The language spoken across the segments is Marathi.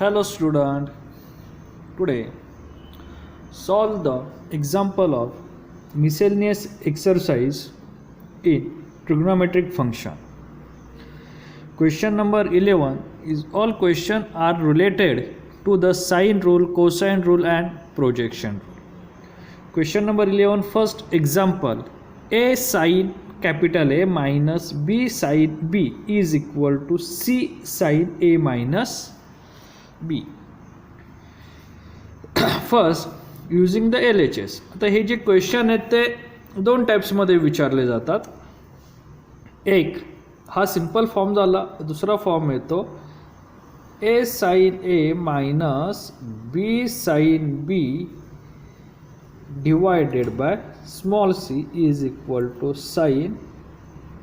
Hello student, today solve the example of miscellaneous exercise in trigonometric function. Question number 11 is all questions are related to the sine rule, cosine rule and projection rule. Question number 11, first example, a sine capital A minus b sine b is equal to c sine A minus B. First using the LHS. आता हे जे क्वेश्चन आहेत ते दोन टाईप्समध्ये विचारले जातात. एक हा सिंपल फॉर्म झाला, दुसरा फॉर्म येतो a sine A minus b sine B divided by small c is equal to sine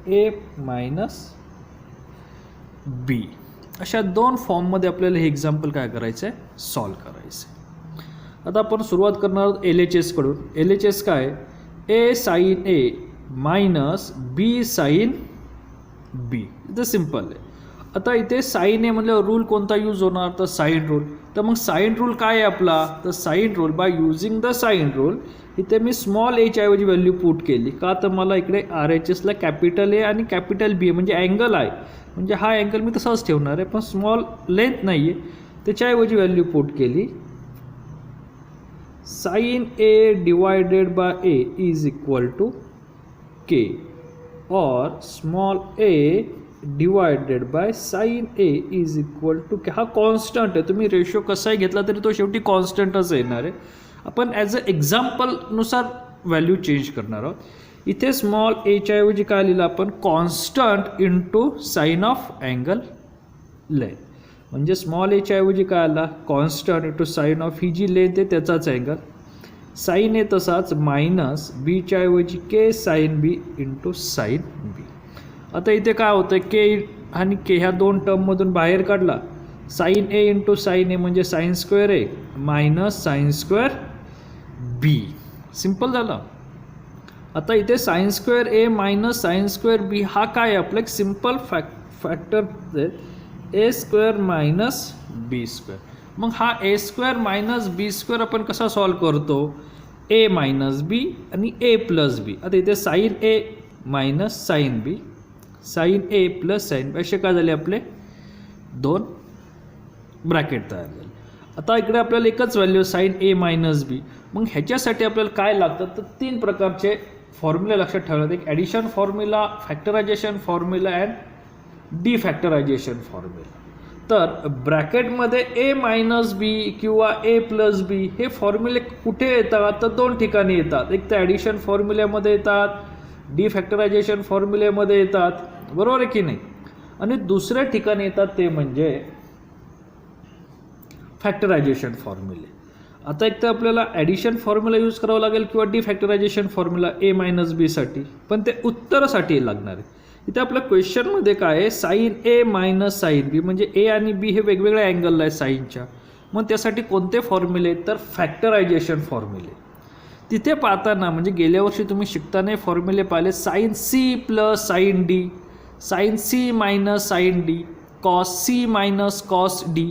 A minus B. अशा दोन फॉर्ममध्ये आपल्याला हे एक्झाम्पल काय करायचं आहे, सॉल्व करायचं आहे. आता आपण सुरुवात करणार आहोत LHS कडून. LHS काय, a sine A minus b sine B. इथं सिम्पल आहे. आता इथे साइन A म्हणजे रूल कोणता यूज होणार, तर साइन रूल. तर मग साइन रूल काय आहे आपला, तर sine rule by using the sine rule इथे मी स्मॉल a च्या ऐवजी व्हॅल्यू पुट केली. का तर मला इकडे RHSला कॅपिटल A आणि कॅपिटल B म्हणजे अँगल आहे, म्हणजे हा अँगल मी तसाच ठेवणार आहे, पण स्मॉल लेंथ नाही आहे, त्याच्याऐवजी व्हॅल्यू पुट केली. Sine A divided by A is equal to K और small a divided by sine A is equal to K. हा कॉन्स्टंट आहे, तुम्ही रेशो कसाही घेतला तरी तो शेवटी कॉन्स्टंटच येणार आहे. आपण ॲज अ एक्झाम्पलनुसार व्हॅल्यू चेंज करणार आहोत. इथे स्मॉल a च्या ऐवजी काय लिहिलं आपण, constant into sine of angle length. म्हणजे स्मॉल a च्या ऐवजी काय आला, कॉन्स्टंट इंटू साइन ऑफ ही जी लेंथ आहे त्याचाच अँगल. साइन A तसाच मायनस b च्या ऐवजी k sine B into sine B. आता इथे काय होतं, k आणि k ह्या दोन टर्ममधून बाहेर काढला. Sine A into sine A म्हणजे sine square A minus sine square B. Simple झालं. आता इथे sine square A minus sine square B हा काय, आपलं एक simple factor a square minus b square. मग हा a square minus b square आपण कसा सॉल्व करतो, a मायनस b आणि a प्लस b. आता इथे sine A minus sine B, sine A plus sine B असे काय झाले, आपले दोन ब्रॅकेट तयार झाले. आता इकडे आपल्याला एकच value sine A minus B. मग ह्याच्यासाठी आपल्याला काय लागतं, तर तीन प्रकारचे फॉर्म्युले लक्षात ठेवतात. एक addition formula, factorization formula and defactorization formula. तर ब्रॅकेटमध्ये a मायनस बी किंवा a प्लस बी हे फॉर्म्युले कुठे येतात, तर दोन ठिकाणी येतात. एक तर ॲडिशन फॉर्म्युल्यामध्ये येतात, डिफॅक्टरायझेशन फॉर्म्युल्यामध्ये येतात, बरोबर आहे की नाही. आणि दुसऱ्या ठिकाणी येतात ते म्हणजे फॅक्टरायझेशन फॉर्म्युले. आता एक तर आपल्याला ॲडिशन फॉर्म्युला यूज करावा लागेल किंवा डिफॅक्टरायझेशन फॉर्म्युला a मायनस बीसाठी, पण ते उत्तरासाठी लागणार आहे. इथे आपल्या क्वेश्चनमध्ये काय आहे, sine A minus sine B म्हणजे a आणि b हे वेगवेगळ्या अँगलला आहे साईनच्या. मग त्यासाठी कोणते फॉर्म्युले, तर फॅक्टरायझेशन फॉर्म्युले. तिथे पाहताना म्हणजे गेल्या वर्षी तुम्ही शिकताना फॉर्म्युले पाहिले, sine C plus sine D, sine C minus sine D, cos C minus cos D,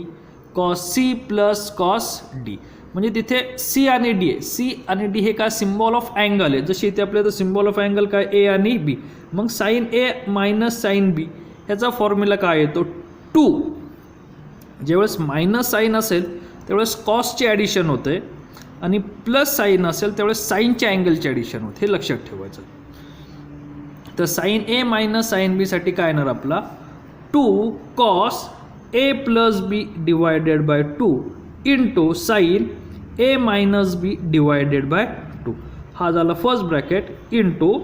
cos C plus cos D. म्हणजे तिथे C आणि D आहे. C आणि D हे काय, सिम्बॉल ऑफ अँगल आहे. जशी इथे आपल्याला सिम्बॉल ऑफ अँगल काय, A आणि B. मग sine A minus sine B ह्याचा फॉर्म्युला काय येतो, 2. ज्यावेळेस मायनस साइन असेल त्यावेळेस कॉसचे ॲडिशन होते आणि प्लस साइन असेल त्यावेळेस साइनच्या अँगलचे ॲडिशन होते. हे लक्षात ठेवायचं. तर sine A minus sine B साठी काय येणार आपला, 2 cos A plus B divided by 2 into sine A minus B divided by 2. हा झाला first bracket into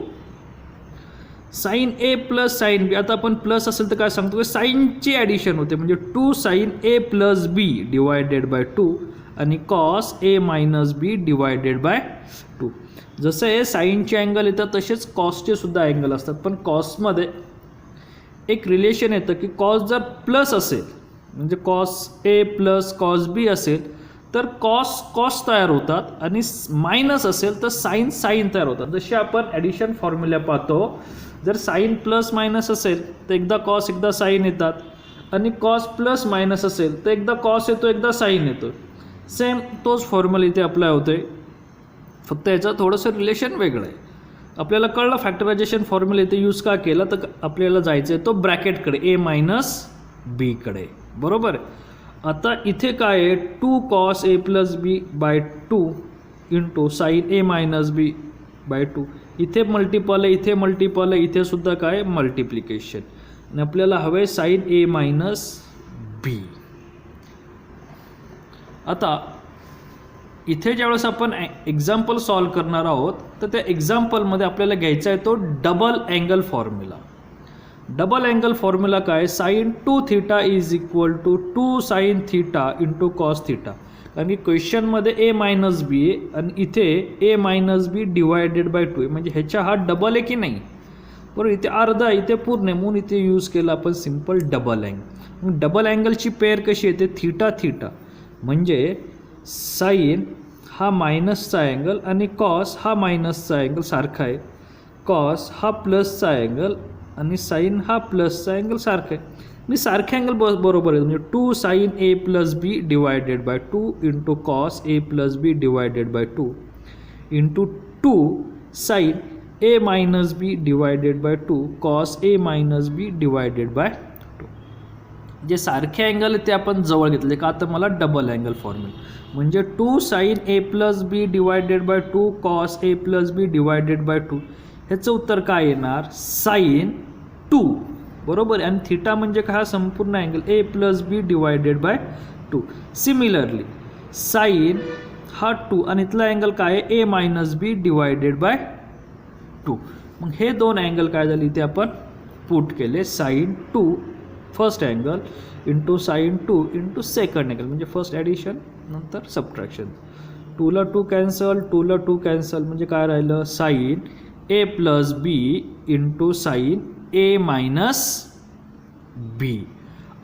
sine A plus sine B. आता आपण प्लस असेल तर काय सांगतो, साइनची ॲडिशन होते म्हणजे 2 sine A plus B divided by 2 आणि cos A minus B divided by 2. जसं हे साइनचे अँगल येतात तसेच कॉसचे सुद्धा अँगल असतात, पण कॉसमध्ये एक रिलेशन येतं की कॉस जर प्लस असेल म्हणजे cos A plus cos B असेल तर कॉस कॉस तयार होतात आणि मायनस असेल तर साइन साइन तयार होतात. जसे आपण ॲडिशन फॉर्म्युला पाहतो, जर साइन प्लस मायनस असेल तर एकदा कॉस एकदा साइन येतात आणि कॉस प्लस मायनस असेल तर एकदा कॉस येतो एकदा साईन येतो. सेम तोच फॉर्म्युला इथे अप्लाय होतो आहे, फक्त याचं थोडंसं रिलेशन वेगळं आहे. आपल्याला कळलं फॅक्टरायझेशन फॉर्म्युला इथे यूज का केला, तर आपल्याला जायचं आहे तो ब्रॅकेटकडे ए मायनस बीकडे. बरोबर आहे. आता इथे काय आहे, 2 cos a plus B by 2 into sine A minus B by 2. इथे मल्टिपल आहे, इथे मल्टिपल आहे, इथे सुद्धा काय मल्टिप्लिकेशन. आणि आपल्याला हवं आहे साईन ए मायनस बी. आता इथे ज्यावेळेस आपण एक्झाम्पल सॉल्व करणार आहोत तर त्या एक्झाम्पलमध्ये आपल्याला घ्यायचा आहे तो double angle formula. Double angle formula काय, sine 2 theta is equal to 2 sine theta into cos theta. कारण की क्वेश्चनमध्ये ए मायनस बी आहे आणि इथे A minus B divided by 2 आहे, म्हणजे ह्याच्या हा डबल आहे की नाही. बरोबर, इथे अर्धा इथे पूर्ण आहे म्हणून इथे यूज केला आपण सिम्पल डबल अँगल. मग डबल अँगलची पेअर कशी येते, थीटा थीटा, म्हणजे साईन हा मायनसचा अँगल आणि कॉस हा मायनसचा अँगल सारखा आहे, कॉस हा प्लसचा अँगल आणि साईन हा प्लसचा अँगल सारखा आहे. मी सारखे अँगल बरोबर आहे, म्हणजे 2 sine A plus B divided by 2 into cos A plus B divided by 2 into 2 sine A minus B divided by 2 cos A minus B divided by 2. जे सारखे अँगल ते आपण जवळ घेतले का, आता मला डबल अँगल फॉर्म्युला म्हणजे 2 sine A plus B divided by 2 cos A plus B divided by 2. ह्याचं उत्तर काय येणार, साईन 2. बरोबर. आणि थीटा म्हणजे काय, हा संपूर्ण angle A plus B divided by 2. Similarly sine हा 2 आणि इथला अँगल काय आहे, ए मायनस बी डिवायडेड बाय 2. मग हे दोन अँगल काय झाले इथे आपण पुट केले, sine 2 first angle into sine 2 into second angle, म्हणजे फर्स्ट ॲडिशन नंतर सबट्रॅक्शन. 2ला 2 कॅन्सल, 2ला 2 कॅन्सल, म्हणजे काय राहिलं, sine A plus B into sine A minus B.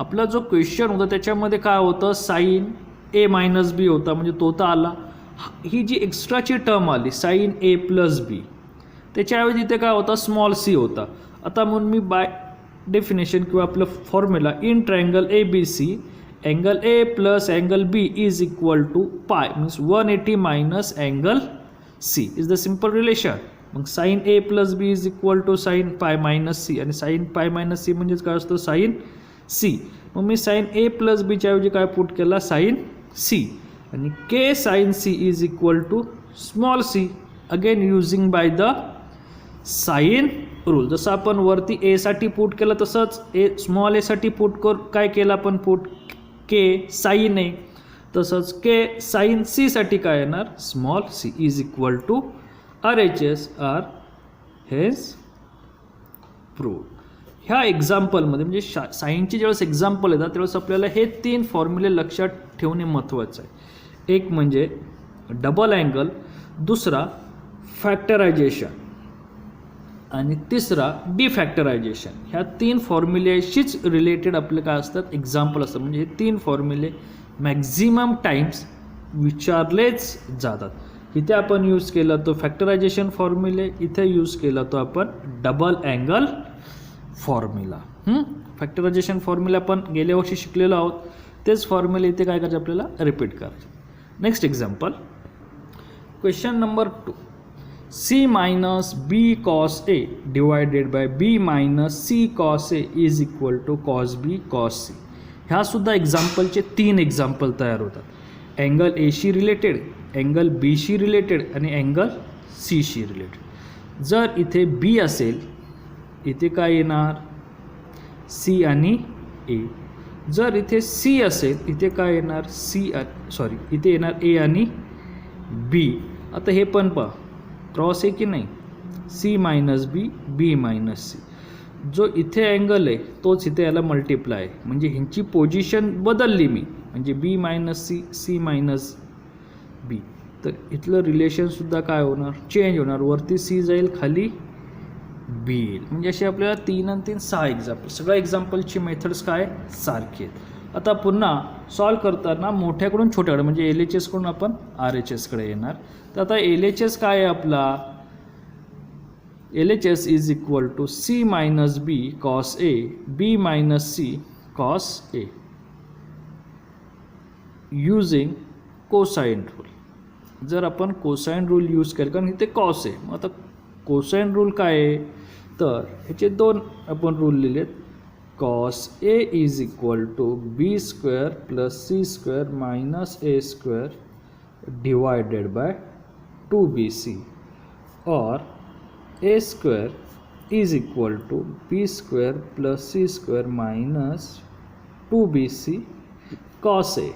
आपला जो क्वेश्चन होता त्याच्यामध्ये काय होतं, साईन ए मायनस बी होता, म्हणजे तो तर आला. ही जी एक्स्ट्राची टर्म आली साईन ए प्लस बी, त्याच्याऐवजी इथे काय होता, स्मॉल सी होता. आता म्हणून मी बाय डेफिनेशन किंवा आपलं formula, in triangle A B C angle A plus angle B is equal to pi, means 180 minus angle C is the simple relation. मग sine A plus B is equal to sine pi minus C, आणि साईन पाय मायनस सी म्हणजेच काय असतं, साईन सी. मग मी साईन ए प्लस बीच्या ऐवजी काय पुट केला, साईन सी. आणि k sine C is equal to small c, again using by the sine rule. जसं आपण वरती ए साठी पुट केलं तसंच ए स्मॉल ए साठी पुट काय केलं आपण पुट, के साईन ए, तसंच के साईन सी साठी काय येणार, small C is equal to RHS are hence proved. ह्या एक्झाम्पलमध्ये म्हणजे साईनची ज्यावेळेस एक्झाम्पल येतात त्यावेळेस आपल्याला हे 3 फॉर्म्युले लक्षात ठेवणे महत्त्वाचं आहे. एक म्हणजे डबल अँगल, दुसरा फॅक्टरायझेशन आणि तिसरा डिफॅक्टरायझेशन. ह्या 3 फॉर्म्युलेशीच रिलेटेड आपले काय असतात, एक्झाम्पल असतात. म्हणजे हे 3 फॉर्म्युले मॅक्झिमम टाइम्स विचारलेच जातात. इथे आपण यूज केला तो फॅक्टरायझेशन फॉर्म्युले, इथे यूज केला तो आपण double angle formula. Factorization formula आपण गेल्या वर्षी शिकलेलो आहोत, तेच फॉर्म्युले इथे काय करायचे आपल्याला रिपीट करायचे. Next example, question number 2, C minus B cos A divided by B minus C cos A is equal to cos B cos C. ह्या सुद्धा एक्झाम्पलचे 3 एक्झाम्पल तयार होतात. अँगल एशी रिलेटेड, अँगल बीशी रिलेटेड आणि अँगल सीशी रिलेटेड. जर इथे बी असेल इथे काय येणार, सी आणि ए. जर इथे सी असेल इथे काय येणार, इथे येणार ए आणि बी. आता हे पण पहा क्रॉस आहे की नाही, सी मायनस बी, बी मायनस सी. जो इथे अँगल आहे तोच इथे याला मल्टिप्लाय, म्हणजे ह्यांची पोझिशन बदलली मी, म्हणजे बी मायनस सी, सी मायनस बी. तर इथलं रिलेशनसुद्धा काय होणार, चेंज होणार. वरती सी जाईल, खाली बी येईल. म्हणजे असे आपल्याला 3 आणि 3 6 एक्झाम्पल, सगळ्या एक्झाम्पलची मेथड्स काय सारखी आहेत. आता पुन्हा सॉल्व करताना मोठ्याकडून छोट्याकडे म्हणजे LHS कडून आपण RHSकडे येणार. तर आता LHS काय आहे आपला, LHS is equal to C minus B cos A, B minus C cos A using cosine rule. जर आपण कोसाइन रूल यूज केलं, कारण इथे कॉस आहे, मग आता कोसाइन रूल काय आहे, तर ह्याचे दोन आपण रूल लिहिलेत. Cos A is equal to B square plus C square minus A square divided by 2bc, और A square is equal to B square plus C square minus 2bc cos A.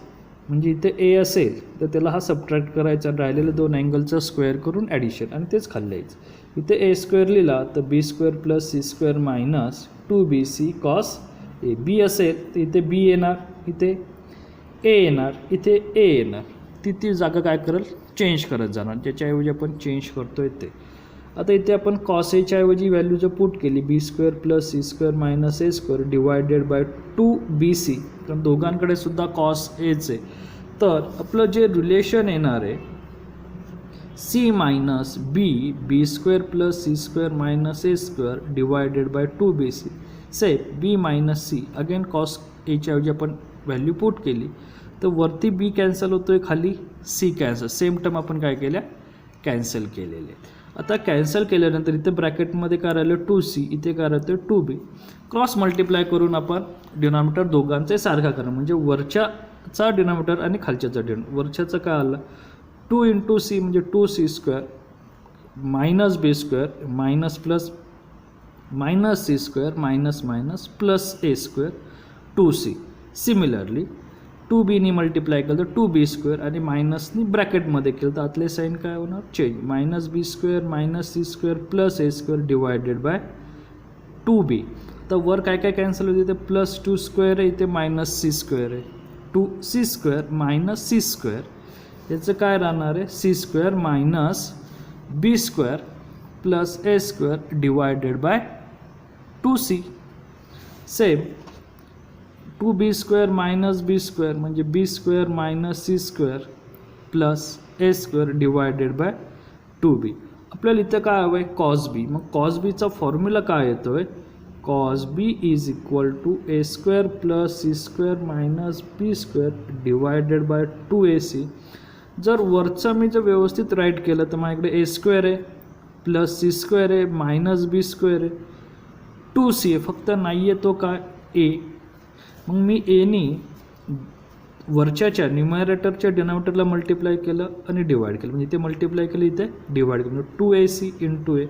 म्हणजे इथे ए असेल तर त्याला हा सबट्रॅक्ट करायचा, राहिलेले दोन अँगलचा स्क्वेअर करून ॲडिशन, आणि तेच खाल्लायचं. इथे ए स्क्वेअर लिहिला तर b square plus C square minus 2bc cos ए. बी असेल तर इथे बी येणार, इथे ए येणार, इथे ए येणार. ती जागा काय करेल, चेंज करत जाणार, ज्याच्याऐवजी आपण चेंज करतोय ते. आता इथे आपण कॉस एच्या ऐवजी व्हॅल्यू जर पुट केली b square plus C square minus A square divided by 2bc, कारण दोघांकडे सुद्धा कॉस एच आहे, तर आपलं जे रिलेशन येणार आहे C minus B square plus C square minus A square divided by 2bc same B minus C. Again cos एच्या ऐवजी आपण व्हॅल्यू पुट केली तर वरती बी कॅन्सल होतोय, खाली सी कॅन्सल. सेम टर्म आपण काय केल्या, कॅन्सल केलेले. आता कॅन्सल केल्यानंतर इथे ब्रॅकेटमध्ये काय राहिलं 2c, इथे काय राहतं 2b. क्रॉस मल्टिप्लाय करून आपण डिनॉमिनेटर दोघांचे सारखा करणं, म्हणजे वरच्याचा डिनॉमिनेटर आणि खालच्याचा डिनॉमिनेटर. वरच्याचं काय आलं 2 × c म्हणजे 2c स्क्वेअर मायनस बी square minus plus minus C square minus minus plus ए स्क्वेअर 2c. सिमिलरली 2bनी मल्टिप्लाय केलं तर 2b स्क्वेअर आणि मायनसनी ब्रॅकेटमध्ये केलं तर आतले साईन काय होणार, change. Minus B square minus C square plus A square divided by 2b. तर वर काय काय कॅन्सल होते, इथे प्लस 2 स्क्वेअर आहे, इथे मायनस सी स्क्वेअर आहे. 2c square minus C square, याचं काय राहणार आहे c square minus B square plus A square divided by 2c. Same 2b square minus B square म्हणजे b square minus C square plus A square divided by 2b. आपल्याला इथं काय हवं आहे कॉस बी. मग कॉस बीचा फॉर्म्युला काय येतो आहे, cos B is equal to A square plus C square minus B square divided by 2ac. जर वरचं मी जर व्यवस्थित राईट केलं तर माझ्याकडे ए स्क्वेअर आहे प्लस सी स्क्वेअर आहे मायनस बी स्क्वेअर आहे 2c आहे, फक्त नाही आहे तो काय ए. मग मी एनी वरच्याच्या न्यूमरेटरच्या डिनॉमिनेटरला मल्टिप्लाय केलं आणि डिवाइड केलं, म्हणजे इथे मल्टिप्लाय केलं, इथे डिवाइड केलं, 2ac × ए.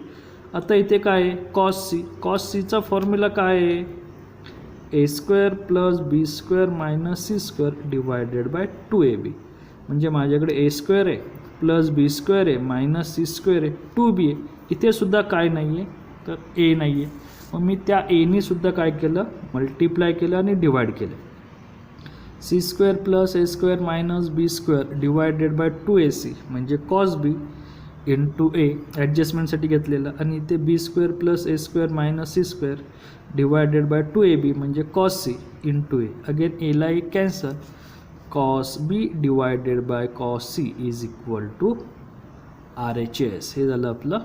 आता इथे काय आहे कॉस सी. कॉस सीचा फॉर्म्युला काय आहे a square plus B square minus C square divided by 2ab. म्हणजे माझ्याकडे ए स्क्वेअर आहे प्लस बी स्क्वेअर आहे मायनस सी स्क्वेअर आहे 2b आहे. इथे सुद्धा काय नाही आहे तर ए नाही आहे. मग मी त्या एनी सुद्धा काय केलं मल्टिप्लाय केलं आणि डिवाइड केलं. C square plus A square minus B square divided by 2ac म्हणजे कॉस बी × ए ॲडजस्टमेंटसाठी घेतलेलं, आणि इथे b square plus A square minus C square divided by 2ab म्हणजे कॉस सी × ए. अगेन एला एक cancel, cos b divided by cos C is equal to RHS. हे झालं आपलं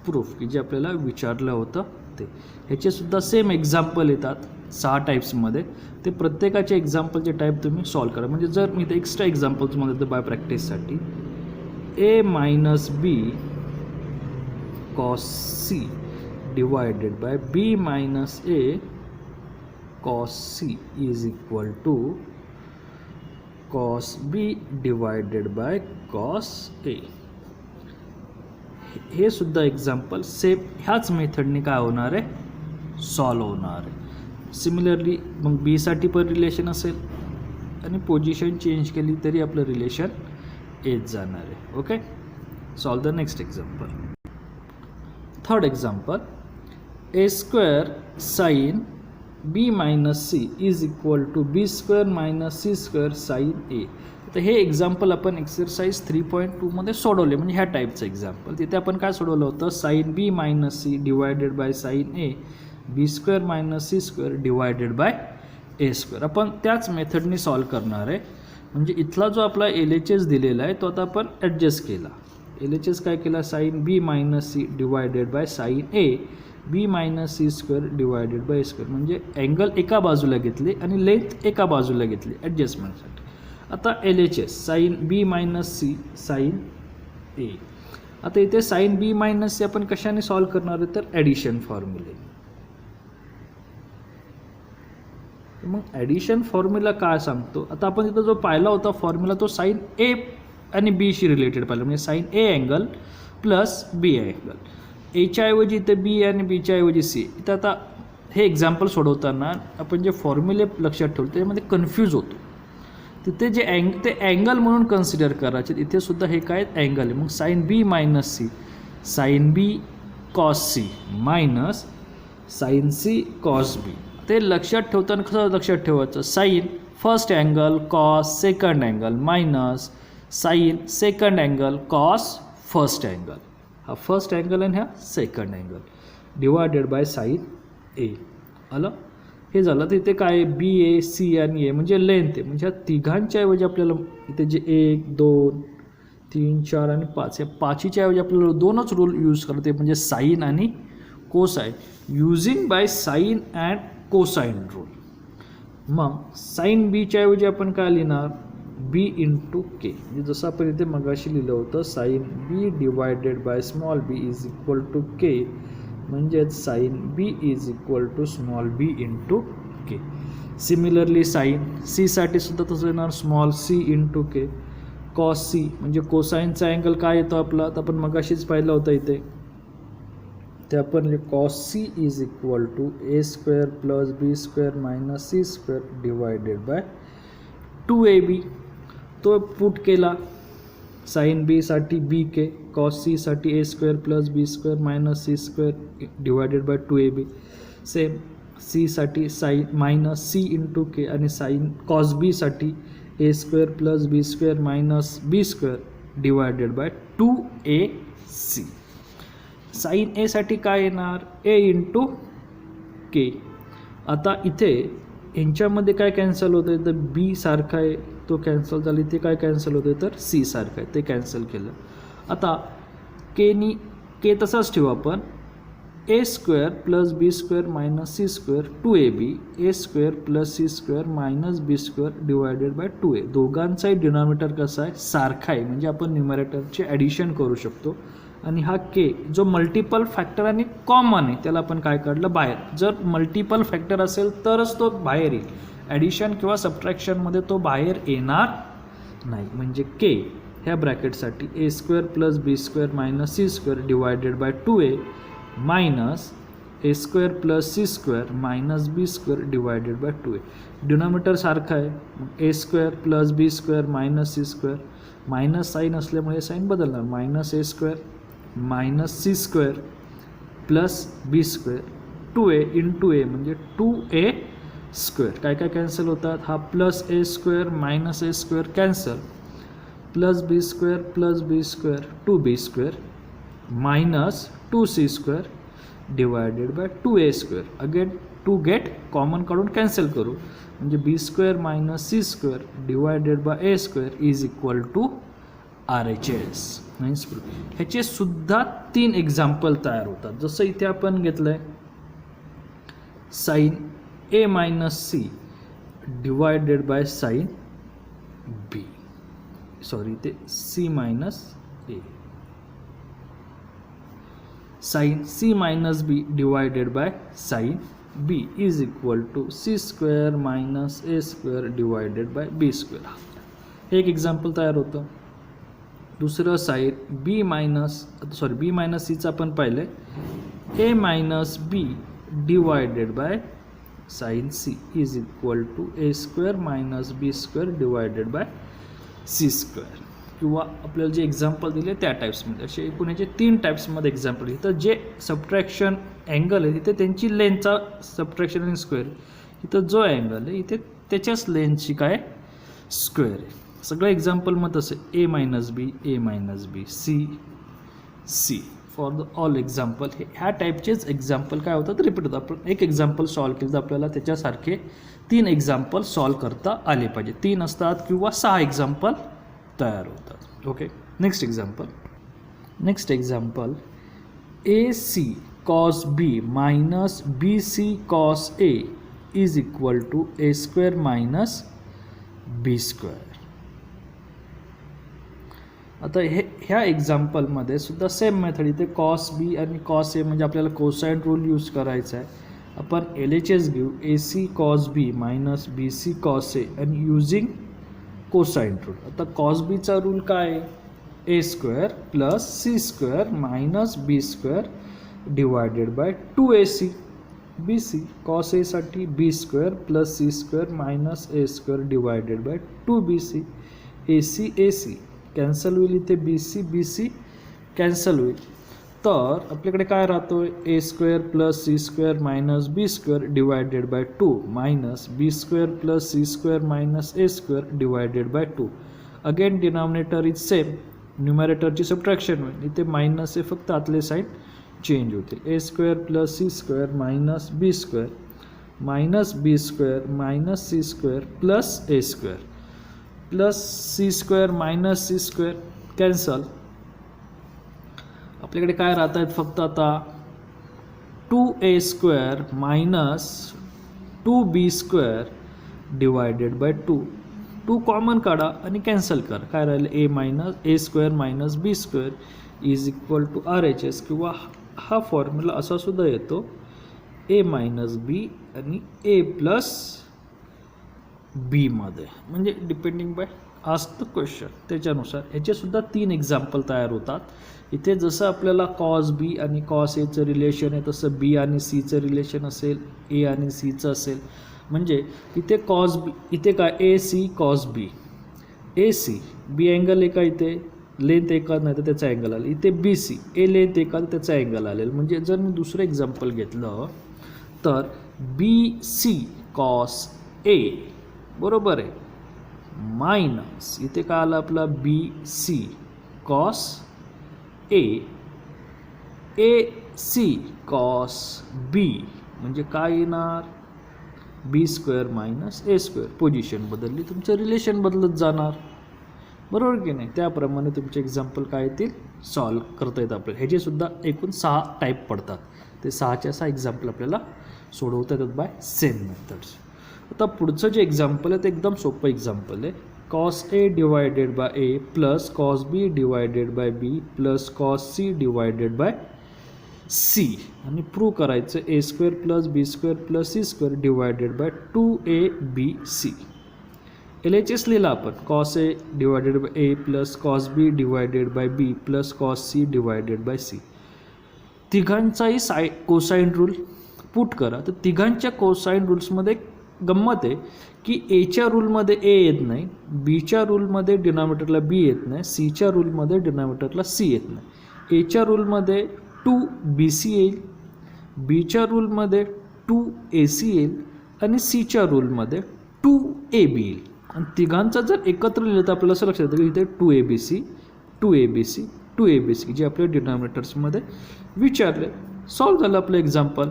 प्रूफ की जे आपल्याला विचारलं होतं ते. ह्याचेसुद्धा सेम एक्झाम्पल येतात 6 टाईप्समध्ये. ते प्रत्येकाचे एक्झाम्पलचे टाईप तुम्ही सॉल्व करा. म्हणजे जर मी ते एक्स्ट्रा एक्झाम्पल तुम्हाला देतो बाय प्रॅक्टिससाठी, a minus B cos c divided by B minus a cos C is equal to cos b divided by cos a. हे सुद्धा एक्झाम्पल सेम ह्याच मेथडने काय होणार आहे सॉल्व होणार आहे. सिमिलरली मग बीसाठी पण रिलेशन असेल आणि पोझिशन चेंज केली तरी आपलं रिलेशन येत जाणार आहे. Okay, solve the next example. Third example, a square sine B minus c is equal to B square minus C square sine a. तर हे एक्झाम्पल आपण एक्सरसाइज 3.2 मध्ये सोडवले, म्हणजे ह्या टाईपचं एक्झाम्पल. तिथे आपण काय सोडवलं होतं sine B minus C divided by sine A B square minus C square divided by A square. आपण त्याच मेथडनी सॉल्व करणार आहे. म्हणजे इथला जो आपला LHS दिलेला आहे तो आता आपण ॲडजस्ट केला. LHS काय केला sine B minus C divided by sine A B minus C square divided by A square, म्हणजे अँगल एका बाजूला घेतले आणि लेंथ एका बाजूला घेतली ॲडजस्टमेंटसाठी. आता L H S sine B minus C sine A. आता इथे साईन बी मायनस सी आपण कशाने सॉल्व करणार आहे तर ॲडिशन फॉर्म्युले. मग ॲडिशन फॉर्म्युला काय सांगतो, आता आपण इथं जो पाहिला होता फॉर्म्युला तो साईन ए आणि बीशी रिलेटेड पाहिला, म्हणजे sine A angle plus B angle. एच्या ऐवजी इथे बी आणि बीच्या ऐवजी सी. इथं आता हे एक्झाम्पल सोडवताना आपण जे फॉर्म्युले लक्षात ठेवतो त्याच्यामध्ये कन्फ्यूज होतो. तिथे जे ते अँगल म्हणून कन्सिडर करायचे, इथे सुद्धा हे काय अँगल आहे. मग साईन बी minus C sine b cos c minus sine c cos b. ते लक्षात ठेवताना कसं लक्षात ठेवायचं, sine first angle cos second angle minus sine second angle cos first angle. हा फर्स्ट अँगल आणि हा second angle divided by sine a. आलं हे झालं. तर इथे काय बी ए सी आणि ए म्हणजे लेंथ आहे, म्हणजे ह्या तिघांच्या ऐवजी आपल्याला इथे जे 1 2 3 4 आणि 5 या पाचीच्या ऐवजी आपल्याला दोनच रूल यूज करते, म्हणजे साईन आणि cosine. Using by sine and cosine rule. मग साईन बीच्या ऐवजी आपण काय लिहिणार बी इंटू के, म्हणजे जसं आपण इथे मगाशी लिहिलं होतं sine b divided by small b is equal to k, म्हणजेच sine b is equal to small b into k. Similarly sine सीसाठी सुद्धा तसं येणार small c into k. Cos c म्हणजे कोसाईनचा अँगल काय येतो आपला, तर आपण मगाशीच पाहिलं होतं इथे, ते आपण cos C is equal to A square plus B square minus C square divided by 2ab. तो पुट केला साईन बीसाठी बी के, कॉस सीसाठी a square plus B square minus C square divided by 2ab. Same सीसाठी sine minus c into k आणि साईन कॉस बीसाठी a square plus B square minus B square divided by 2ac. Sine एसाठी काय येणार ए इंटू के. आता इथे यांच्यामध्ये काय कॅन्सल होतं आहे, तर बी सारखा आहे तो कॅन्सल झाला, इथे काय कॅन्सल होतं आहे तर सी सारखं आहे ते कॅन्सल केलं. आता के तसाच ठेवू आपण, a square plus B square minus C square 2ab a square plus C square minus B square divided by 2a. दोघांचाही डिनॉमिनेटर कसा आहे सारखा आहे, म्हणजे आपण न्यूमरेटरचे ॲडिशन करू शकतो. आणि हा के जो मल्टिपल फॅक्टर आणि कॉमन आहे त्याला आपण काय काढलं बाहेर. जर मल्टिपल फॅक्टर असेल तरच तो बाहेर येईल, ॲडिशन किंवा सबट्रॅक्शनमध्ये तो बाहेर येणार नाही. म्हणजे के ह्या ब्रॅकेटसाठी a square plus B square minus C square divided by 2a minus A square plus C square minus B square divided by 2a. Denominator सारखा आहे, मग a square plus B square minus C square, minus sine असल्यामुळे साईन बदलणार, minus A square minus C square plus B square 2a into a म्हणजे 2a स्क्वेअर. काय काय कॅन्सल होतात, हा plus A square minus A square cancel, plus B square 2b square minus 2c square divided by 2a square. Again to get common काढून कॅन्सल करू, म्हणजे b square minus C square divided by A square is equal to RHS. ह्याचे सुद्धा 3 एक्झाम्पल तयार होतात. जसं इथे आपण घेतलं आहे sine A minus C divided by sine b, sorry इथे c minus a, sine c minus B divided by sine b is equal to c square minus A square divided by B square. हे एक एक्झाम्पल तयार होतं. दुसरं साईन बी मायनस सीचं आपण पाहिलं आहे ए minus B divided by sine C is equal to A square minus B square divided by c square. किंवा आपल्याला जे एक्झाम्पल दिले त्या टाईप्समध्ये असे एकूण याचे 3 टाईप्समध्ये एक्झाम्पल. इथं जे सबट्रॅक्शन अँगल आहे तिथे त्यांची लेंथचा सबट्रॅक्शन आणि स्क्वेअर, इथं जो अँगल आहे इथे त्याच्याच लेंथची काय स्क्वेअर आहे. सगळं एक्झाम्पल मग तसं a minus B c for the all example. ह्या टाईपचेच एक्झाम्पल काय होतात रिपीट होतात. आपण एक एक्झाम्पल सॉल्व केलं तर आपल्याला त्याच्यासारखे 3 एक्झाम्पल सॉल्व करता आले पाहिजे. 3 असतात किंवा 6 एक्झाम्पल तयार होतात. Okay, next example A C cos B minus B C cos A is equal to A square minus B square. आता ह्या एक्झाम्पलमध्ये सुद्धा सेम मेथड, इथे कॉस बी आणि कॉस ए म्हणजे आपल्याला कोसाइन रूल यूज करायचा आहे. आपण LHS घेऊ a C cos B minus B C cos a आणि यूजिंग कोसाइन रूल. आता कॉस बीचा रूल काय आहे? A square plus C square minus B square divided by 2AC. B C cos एसाठी b square plus C square minus A square divided by 2BC. AC cancel होईल, इथे BC कॅन्सल होईल. तर आपल्याकडे काय राहतो आहे? A square plus C square minus B square divided by 2 minus B square plus C square minus A square divided by 2. Again denominator is same, न्यूमरेटरची सबट्रॅक्शन होईल. इथे मायनस आहे, फक्त आतले साईड चेंज होतील. A square plus C square minus B square minus B square minus C square plus A square plus C square minus C square cancel. आपल्याकडे काय राहत आहेत फक्त आता 2A square minus 2B square divided by 2. 2 common काढा आणि कॅन्सल करा. काय राहिलं? A minus A square minus B square is equal to RHS, किंवा हा फॉर्म्युला असा सुद्धा येतो ए मायनस बी आणि ए प्लस बीमध्ये, म्हणजे depending by ask the question. त्याच्यानुसार ह्याचेसुद्धा 3 एक्झाम्पल तयार होतात. इथे जसं आपल्याला कॉस बी आणि कॉस एचं रिलेशन आहे तसं बी आणि सीचं रिलेशन असेल, ए आणि सीचं असेल. म्हणजे इथे कॉस बी, इथे काय ए सी कॉस बी, ए सी बी अँगल एका इथे लेंथ एका नाही तर त्याचा अँगल आला. इथे बी सी ए लेंथ एका त्याचा अँगल आलेला. म्हणजे जर मी दुसरं एक्झाम्पल घेतलं तर बी सी कॉस ए बरोबर आहे मायनस इथे काय आलं आपला बी सी कॉस ए सी कॉस बी, म्हणजे काय येणार? बी स्क्वेअर मायनस ए स्क्वेअर. पोझिशन बदलली, तुमचं रिलेशन बदलत जाणार, बरोबर की नाही? त्याप्रमाणे तुमचे एक्झाम्पल काय येतील? सॉल्व करता येतं आपल्याला. ह्याचेसुद्धा एकूण 6 टाईप पडतात. ते 6च्या 6 एक्झाम्पल आपल्याला सोडवता येतात बाय सेम मेथड्स. आता पुढचं जे एक्झाम्पल आहे ते एकदम सोपं एक्झाम्पल आहे. Cos A divided by a plus cos b divided by b plus cos c divided by c, आणि प्रूव्ह करायचं a square plus B square plus C square divided by 2ABC. LHS लिहिला आपण cos A divided by a plus cos b divided by b plus cos c divided by c. तिघांचाही कोसाइन रूल पुट करा. तर तिघांच्या कोसाइन रूल्समध्ये गंमत आहे की एच्या रूलमध्ये ए येत नाही, बीच्या रूलमध्ये डिनॉमिनेटरला बी येत नाही, सीच्या रूलमध्ये डिनॉमिनेटरला सी येत नाही. एच्या रूलमध्ये 2BC येईल, बीच्या रूलमध्ये 2AC येईल आणि सीच्या रूलमध्ये 2AB येईल. आणि तिघांचा जर एकत्र लिहिलं तर आपल्याला असं लक्षात येतं की इथे 2ABC 2ABC 2ABC जे आपल्या डिनॉमिनेटर्समध्ये विचारले. सॉल्व झालं आपलं एक्झाम्पल.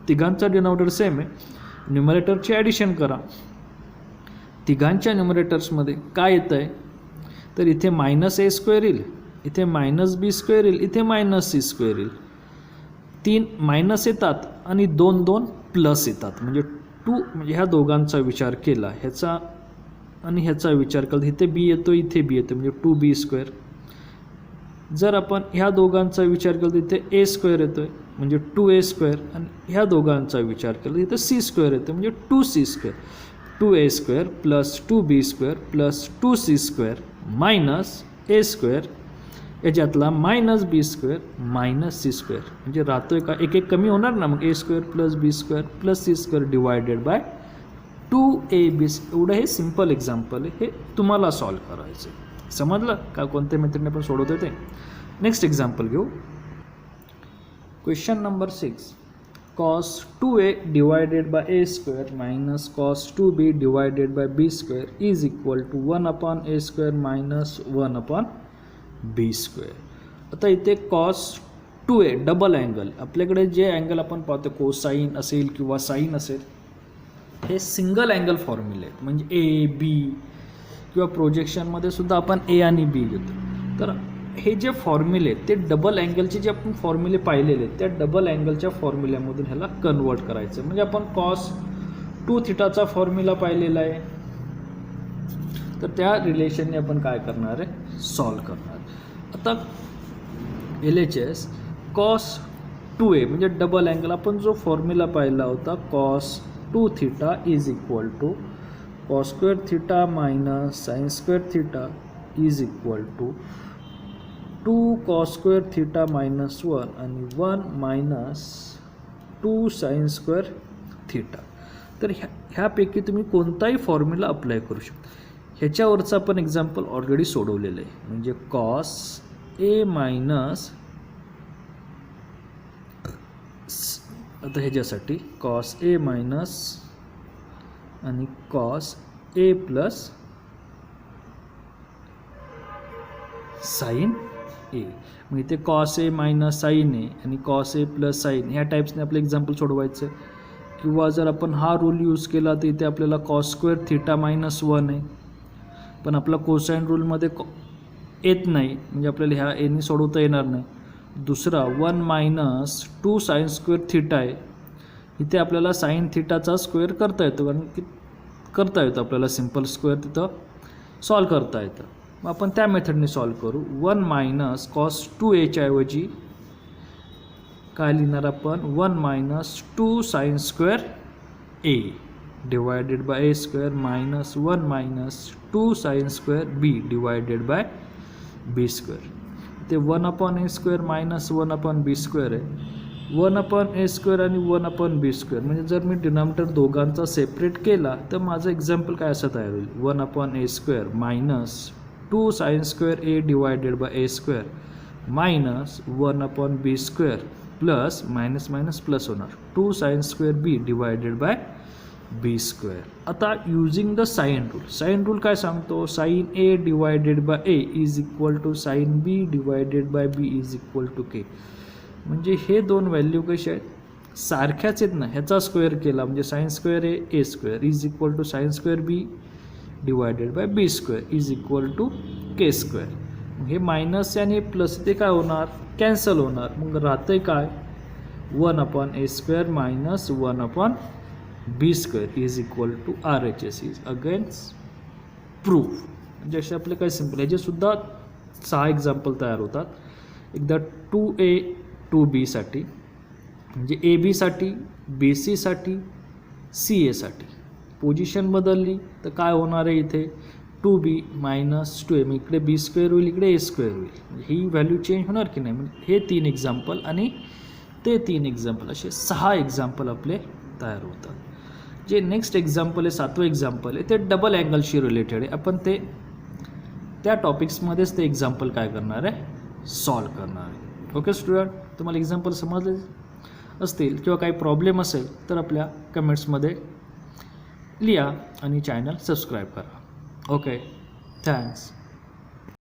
तिघांचा डिनॉमिनेटर सेम आहे, न्यूमरेटरची ॲडिशन करा. तिघांच्या न्यूमरेटर्समध्ये काय येतं आहे? तर इथे मायनस ए स्क्वेअर येईल, इथे मायनस बी स्क्वेअर येईल, इथे मायनस सी स्क्वेअर येईल. 3 मायनस येतात आणि 2 प्लस येतात. म्हणजे 2 म्हणजे ह्या दोघांचा विचार केला, ह्याचा आणि ह्याचा विचार केला, इथे बी येतो इथे बी येतो, म्हणजे 2B स्क्वेअर. जर आपण ह्या दोघांचा विचार केला तर इथे ए स्क्वेअर येतो आहे म्हणजे 2A स्क्वेअर, आणि ह्या दोघांचा विचार केला तर इथं सी स्क्वेअर येतो म्हणजे 2C square. 2A square plus 2B square plus 2C square minus ए स्क्वेअर, याच्यातला मायनस बी स्क्वेअर मायनस सी स्क्वेअर. म्हणजे राहतोय का? एक एक कमी होणार ना. मग a square plus B square plus C square divided by 2AB. एवढं हे सिम्पल एक्झाम्पल आहे, हे तुम्हाला सॉल्व करायचं आहे. समजलं का? कोणत्या मेथडने पण सोडवतो ते. नेक्स्ट एक्झाम्पल घेऊ. Question number 6. cos 2a divided by a square minus cos 2b divided by b square is equal to 1 upon a square minus 1 upon b square. आता इथे cos 2a डबल अँगल, आपल्याकडे जे अँगल आपण पाहतो कोसाइन असेल किंवा साइन असेल, हे सिंगल अँगल फॉर्म्युले आहेत. म्हणजे ए बी किंवा प्रोजेक्शनमध्ये सुद्धा आपण ए आणि बी घेतो. तर हे जे फॉर्म्युले आहेत ते डबल अँगलचे जे आपण फॉर्म्युले पाहिलेले आहेत त्या डबल अँगलच्या फॉर्म्युल्यामधून ह्याला कन्वर्ट करायचं. म्हणजे आपण कॉस 2 थिटाचा फॉर्म्युला पाहिलेला आहे, तर त्या रिलेशनने आपण काय करणार आहे, सॉल्व करणार. आता LHS कॉस 2a म्हणजे डबल अँगल, आपण जो फॉर्म्युला पाहिला होता cos 2 theta is equal to cos square theta minus sine square theta is equal to 2 cos square theta minus 1 आणि 1 मायनस 2 साइन स्क्वेअर थिटा. तर ह्यापैकी तुम्ही कोणताही फॉर्म्युला अप्लाय करू शकता. ह्याच्यावरचं आपण एक्झाम्पल ऑलरेडी सोडवलेलं आहे. म्हणजे कॉस ए मायनस, आता ह्याच्यासाठी कॉस ए मायनस आणि कॉस ए प्लस साइन ए. मग इथे कॉस ए मायनस साइन ए आणि कॉस ए प्लस साइन ह्या टाईप्सने आपलं एक्झाम्पल सोडवायचं. किंवा जर आपण हा रूल यूज केला तर इथे आपल्याला कॉस स्क्वेअर थिटा मायनस 1 आहे, पण आपला कोसाइन रूलमध्ये येत नाही, म्हणजे आपल्याला ह्या एने सोडवता येणार नाही. दुसरा 1 मायनस 2 साइन स्क्वेअर थिटा आहे, इथे आपल्याला साइन थिटाचा स्क्वेअर करता येतो, कारण की करता येतो आपल्याला सिम्पल स्क्वेअर तिथं सॉल्व करता येतं. मग आपण त्या मेथडने सॉल्व करू. 1 मायनस कॉस 2a ऐवजी काय लिहिणार आपण, 1 minus 2 sine square A divided by A square minus 1 minus 2 sine square B divided by B square. ते 1 अपॉन ए स्क्वेअर मायनस 1 अपॉन बी स्क्वेअर आहे. 1 अपॉन ए स्क्वेअर आणि 1 अपॉन बी स्क्वेअर, म्हणजे जर मी डिनॉमिनेटर दोघांचा सेपरेट केला तर माझं एक्झाम्पल काय असं तयार होईल, 1 upon A square minus 2 sine square A divided by A square minus 1 upon B square plus minus minus plus होणार 2 sine square B divided by B square. आता using the sine rule, sine rule काय सांगतो, sine a divided by a is equal to sine b divided by b is equal to k. म्हणजे हे दोन व्हॅल्यू कसे आहेत, सारख्याच आहेत ना. ह्याचा स्क्वेअर केला म्हणजे sine square A square is equal to sine square B divided by B square is equal to K square. हे मायनस आणि प्लस ते काय होणार, कॅन्सल होणार. मग राहते काय, 1 upon A square minus 1 upon B square is equal to RHS is against proof. म्हणजे असे आपले काय सिम्पल, ह्याचेसुद्धा 6 एक्झाम्पल तयार होतात. एकदा 2A 2B साठी, म्हणजे AB साठी, BC साठी, CA साठी पोझिशन बदलली तर काय होणार आहे, इथे 2B मायनस 2A, मग इकडे बी स्क्वेअर होईल, इकडे ए स्क्वेअर होईल. ही व्हॅल्यू चेंज होणार की नाही. म्हणजे हे 3 एक्झाम्पल आणि ते 3 एक्झाम्पल, असे 6 एक्झाम्पल आपले तयार होतात. जे नेक्स्ट एक्झाम्पल आहे 7वं एक्झाम्पल आहे ते डबल अँगलशी रिलेटेड आहे. आपण ते त्या टॉपिक्समध्येच ते एक्झाम्पल काय करणार आहे, सॉल्व करणार आहे. ओके स्टुडंट, तुम्हाला एक्झाम्पल समजले असतील किंवा काही प्रॉब्लेम असेल तर आपल्या कमेंट्समध्ये लिहा आणि चॅनल सबस्क्राईब करा. Okay, thanks.